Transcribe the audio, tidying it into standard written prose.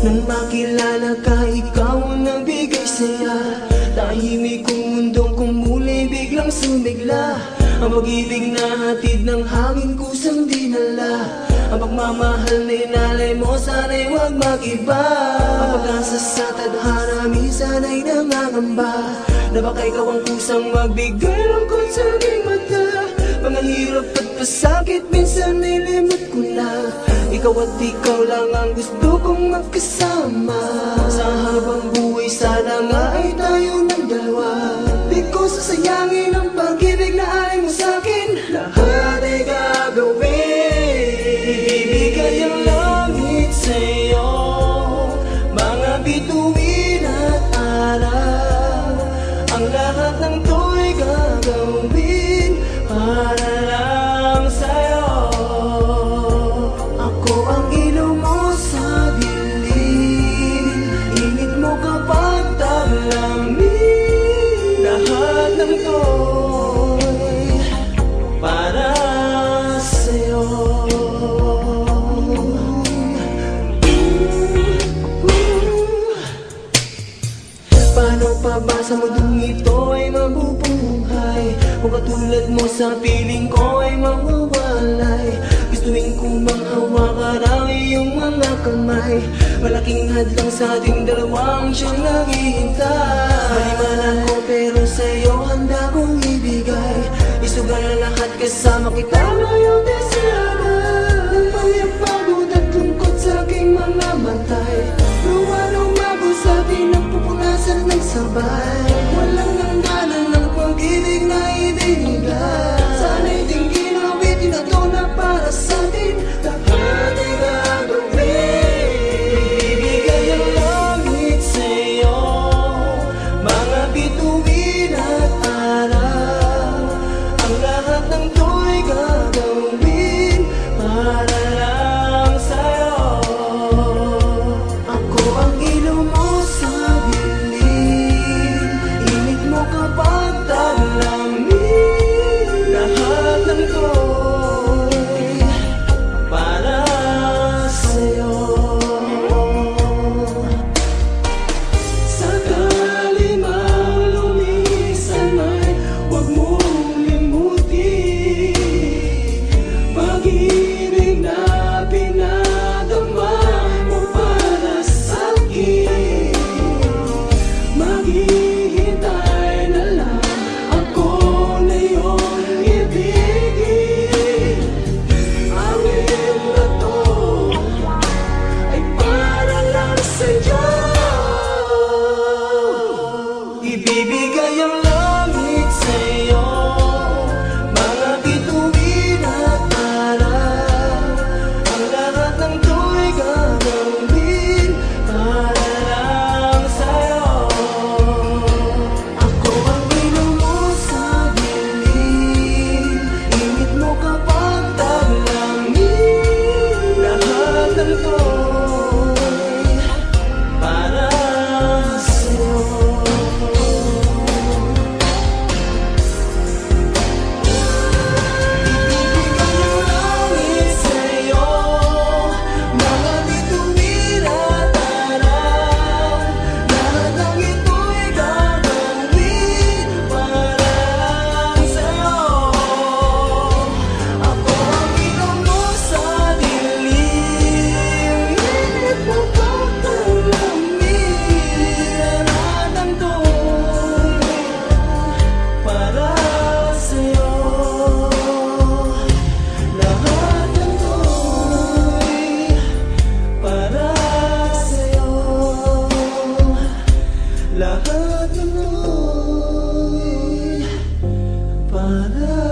Nang makilala ka, ikaw ang nagbigay saya. Tahimik kong mundong kung muli biglang sumigla. Ang pag-ibig na hatid ng hangin kusang dinala. Ang pagmamahal na inalay mo, sana'y huwag mag-iba. Ang pag-asa sa tadhana, minsan ay nangangamba na baka ikaw ang kusang magbigay lungkot sa aking mata. Mga hirap at pasakit, minsan ay limot ko na. Ikaw at ikaw lang ang gusto kong magkasama. Sa habang buhay, sana nga ay tayo ng dalawa. Di ko sasayangin ang pag-ibig na alay mo sa'kin. Lahat ay gagawin, ibibigay ang langit sa'yo. Mga bituin at araw, ang lahat ng to'y gagawin para lang sa'yo. Ako ang ilaw mo sa dilim, init mo kapag taglamig. Lahat ng to'y para sa'yo. Paano pa ba sa mundong ito ay mabubuhay kung katulad mo sa piling ko ay mawawalay? Gustuin kong manghawakan ang iyong mga kamay. Malaking hadlang sa ating dalawang siyang naghihintay. Maliman ako pero sa'yo handa kong ibigay. Isugal na lahat kasama kita ngayong desirada. Nang pagpagod at lungkot sa aking mga matay, luwa nung mago sa atin ang pupunasan ng sabay. Walang hangganan ng pag-ibig na ibinigay. Sana'y tingin ang bitin na ito na para sa'tin. Lahat ay gagawin, ibibigay ang langit sa'yo. Mga bituin at araw, ang lahat ng to'y gagawin para lang sa'yo. Ako ang ilaw mo sa dilim, init mo kapag taglamig. Lahat ng to'y para sa'yo. Sakali mang lumisan ay huwag mong limutin pag-ibig na pinadama mo para sa'kin. Maghihintay na lang ako na iyong ibigin. Ang iyong na to ay para lang sa'yo. Ibibigay ang langit sa'yo. Mga bituin at araw, ang lahat ng to'y gagawin para lang sa'yo. Ako ang ilaw mo sa dilim, init mo kapag taglamig. Lahat ng to'y para sa'yo. Ibibigay ang langit sa'yo. Mga bituin at araw, lahat ng ito'y gagawin para lang sa'yo. Ako ang ilaw mo sa dilim, init mo kapag taglamig. Lahat ng to'y para sa'yo. Lahat ng to'y para sa'yo. Lahat ng to'y para